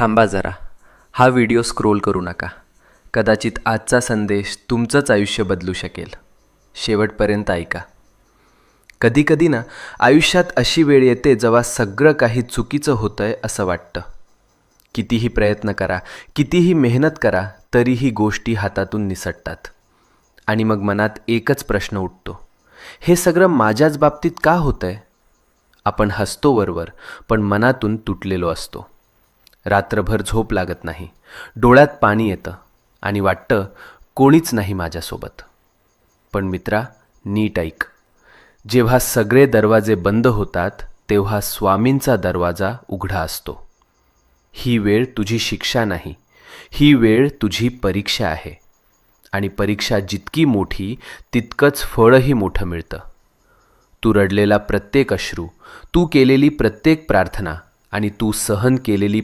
थांबा जरा, हा व्हिडिओ स्क्रोल करू नका. कदाचित आजचा संदेश तुमचंच आयुष्य बदलू शकेल. शेवटपर्यंत ऐका. कधीकधी ना आयुष्यात अशी वेळ येते जेव्हा सगळं काही चुकीचं होतंय असं वाटतं. कितीही प्रयत्न करा, कितीही मेहनत करा, तरीही गोष्टी हातातून निसटतात. आणि मग मनात एकच प्रश्न उठतो, हे सगळं माझ्याच बाबतीत का होतंय? आपण हसतो वरवर, पण मनातून तुटलेलो असतो. रात्रभर झोप लागत नाही, डोळ्यात पाणी येतं आणि वाटतं कोणीच नाही माझ्यासोबत. पण मित्रा, नीट ऐक. जेव्हा सगळे दरवाजे बंद होतात तेव्हा स्वामींचा दरवाजा उघडा असतो. ही वेळ तुझी शिक्षा नाही, ही वेळ तुझी परीक्षा आहे. आणि परीक्षा जितकी मोठी तितकंच फळही मोठं मिळतं. तू रडलेला प्रत्येक अश्रू, तू केलेली प्रत्येक प्रार्थना आणि तू सहन केलेली